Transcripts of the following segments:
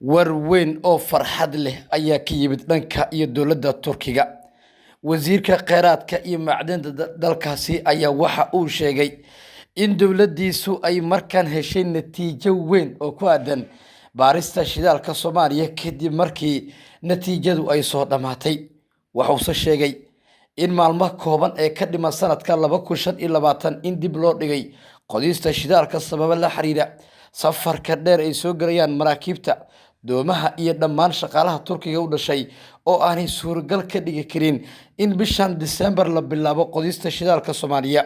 war weyn oo farxad leh ayaa ka yimid dhanka iyo dowladda Turkiga. Wasiirka kheyraadka iyo macdanta dalkaasi ayaa waxa uu sheegay in dowladdiisu ay markaan heshay natiijo weyn oo ku aadan baarista shidaalka Soomaaliya kadib markii natiijadu ay soo dhamaatay. Wuxuu sheegay in maalmo kooban ee ka dhiman sanadka 2025 in dib loo dhigay qodista shidaalka sabab la xiriira safarka dheer ay soo galayaan maraakiibta doomaha iyo dhammaan shaqaalaha Turkiga u dhashay oo aanay suuragal ka dhigi karin in bishan December la bilaabo qodista shidaalka Soomaaliya.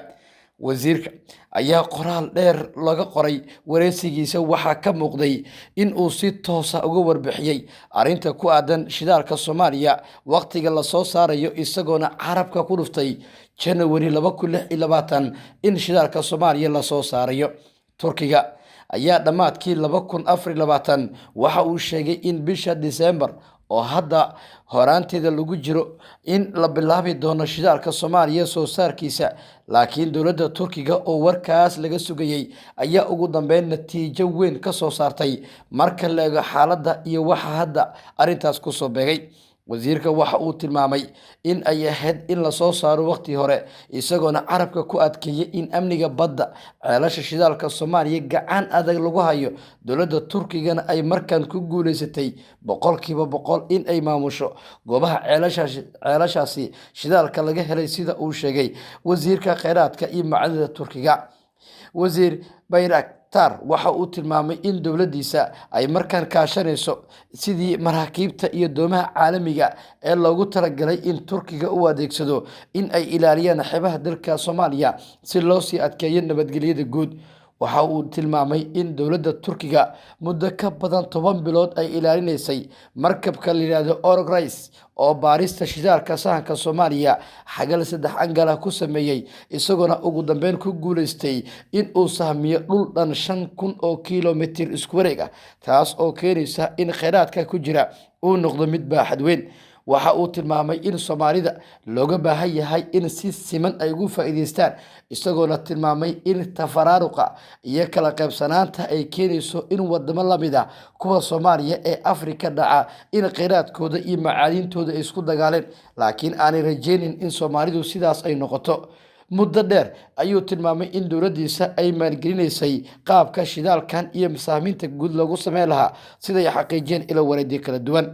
Wasiirka ayaa qoraal dheer laga qoray wareysigiisa waxaa ka muuqday in uu si toos ah uga warbixiyay arrinta ku aadan shidaalka Soomaaliya waqtiga la soo saarayo isagoona carabka ku dhuftay January 2026 in shidaalka Soomaaliya la soo saarayo. Turkiga ayaa dhamaadkii 2024 waxa uu sheegay in bisha December oo hadda horaanteeda lagu jiro in la bilaabi doono shidaalka Soomaaliya soo saarkiisa, laakiin dowladda Turkiga oo warkaas laga sugayay ayaa ugu dambeyn natiijo weyn ka soo saartay marka la eego xaaladda iyo waxa hadda arrintaas ku soo beegay. Wasiirka waxa uu tilmaamay in ay ahayd in la soo saaro waqti hore isagoona carabka ku adkeeyay in amniga badda ceelasha shidaalka Soomaaliya gacan adag lagu hayo. Dowladda Turkigana ay markaan ku guuleysatay 100% in ay maamusho goobaha ceelashaasi shidaalka laga helay sida uu sheegay wasiirka kheyraadka iyo macdanta Turkiga. Wasiir Bayraktar waxa uu tilmaamay in dowladdiisa ay markaan kaashanayso sidii maraakiibta iyo doomaha caalamiga ee loogu talagalay in Turkiga u adeegsado in ay ilaaliyaan xeebaha dalka Soomaaliya si loo sii adkeeyo nabadgelyada guud. Waxa uu tilmaamay in dowladda Turkiga muddo ka badan 10 bilood ay ilaalinaysay markabka la yiraahdo Orog Rice oo baarista shidaalka sahanka Soomaaliya xagal 3 angal ku sameeyay isagoona ugu dambeyn ku guuleystay in uu sahmiyo dhul dhan 5,000 oo kiiloomitir isku wareeg ah, taas oo keenaysa in kheyraadka ku jira uu noqdo mid baaxad weyn. Waxa uu tilmaamay in Soomaalida looga baahan yahay in si siman ay ugu faa'iideystaan isagoona tilmaamay in tafaraaruqa iyo kala qaybsanaanta ay keenayso in wadamo la mid ah kuwa Soomaaliya ee Afrika dhaca in kheyraadkooda iyo macaadintooda isku dagaaleen, laakiin aanay rajaynin in Soomaalidu sidaas ay noqoto. Muddo dheer ayuu tilmaamay in dowladdiisa ay maalgelinaysay qaabka shidaalkan iyo masaaminta guud lagu sameyn lahaa siday xaqiijiyeen ilo wareedyo kala duwan.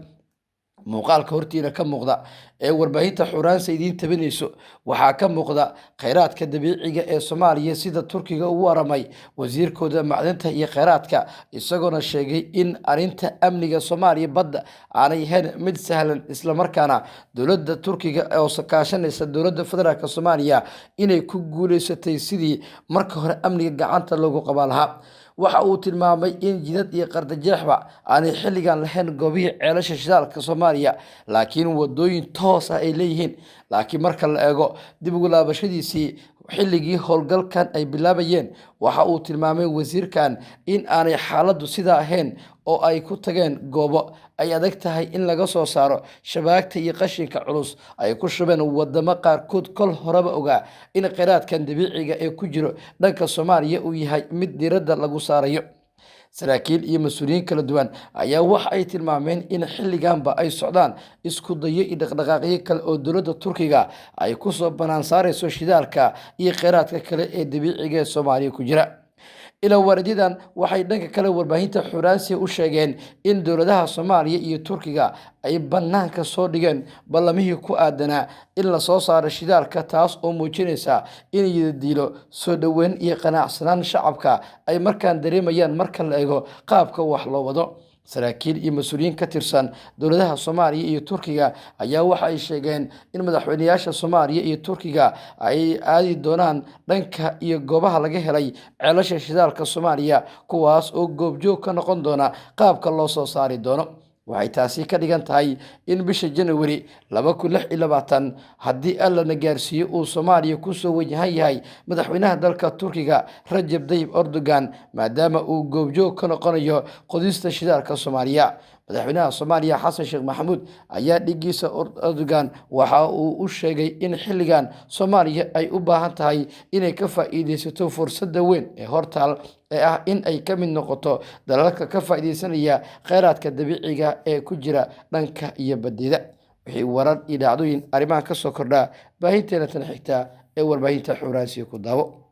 Muuqaalka hortiina ka muuqda ee warbaahinta Xuraansa idiin tabinayso waxaa ka muuqda kheyraadka dabiiciga ee Soomaaliya sida Turkiga ugu waramay wasiirkooda macdanta iyo kheyraadka isagoona sheegay in arrinta amniga Soomaaliya badda aanay ahayn mid sahlan isla markaana dowladda Turkiga oo kaashanaysa dowladda federaalka Soomaaliya inay ku guuleysatay sidii marka hore amniga gacanta loogu qaban lahaa. Waxa uu tilmaamay in jidad iyo qardajeexba aanay xilligan lahayn goobihii ceelasha shidaalka Soomaaliya, laakiin wadooyin toos ah ay leeyihiin. Laakiin marka la eego dib ugu laabashadiisii xilligii howlgalkan ay bilaabayeen, waxa uu tilmaamay wasiirkan in aanay xaaladdu sidaa ahayn oo ay ku tageen goobo ay adag tahay in laga soo saaro shabaagta iyo qashinka culus ay ku shubeen wadamo qaarkood kol horeba ogaa in kheyraadkan dabiiciga ee ku jiro dhanka Soomaaliya uu yahay mid diiradda lagu saarayo. Saraakiil iyo mas'uuliyiin kala duwan ayaa waxa ay tilmaameen in xilliganba ay socdaan isku dayo iyo dhaqdhaqaaqyo kale oo dowladda Turkiga ay ku soo banaan saarayso shidaalka iyo kheyraadka kale ee dabiiciga ee Soomaaliya ku jira. Ila wareedyadan waxay dhanka kale warbaahinta Xuraansi u sheegeen in dowladaha Soomaaliya iyo Turkiga ay banaanka soo dhigeen ballamihii ku aadanaa in la soo saaro shidaalka, taas oo muujinaysa in yidiilo soo dhaweyn iyo qanacsanaan shacabka ay markaan dareemayaan marka la eego qaabka wax loo wado. Saraakiil iyo mas'uuliyiin ka tirsan dowladaha Soomaaliya iyo Turkiga ayaa waxa ay sheegeen in madaxweynayaasha Soomaaliya iyo Turkiga ay aadi doonaan dhanka iyo goobaha laga helay ceelasha shidaalka Soomaaliya kuwaas oo goobjoog ka noqon doona qaabka loo soo saari doono. Waxay taasi ka dhigan tahay in bisha January 2026 haddii alla na gaarsiiyo uu Soomaaliya ku soo wajahan yahay madaxweynaha dalka Turkiga Recep Tayyip Erdogan maadaama uu goobjoog ka noqonayo qodista shidaalka Soomaaliya. madaxweynaha Soomaaliya Xasan Sheekh Maxamuud ayaa dhigiisa Erdogan waxa uu u sheegay in xilligan Soomaaliya ay u baahan tahay inay ka faa'iideysato fursadda weyn ee hortaal ee ah in ay ka mid noqoto dalalka ka faa'iideysanaya kheyraadka dabiiciga ee ku jira dhanka iyo badeeda. wixii warar iyo dhacdooyin arrimahan ka soo kordha baahinteena tan xigta ee warbaahinta Xuraansiga ku daawo.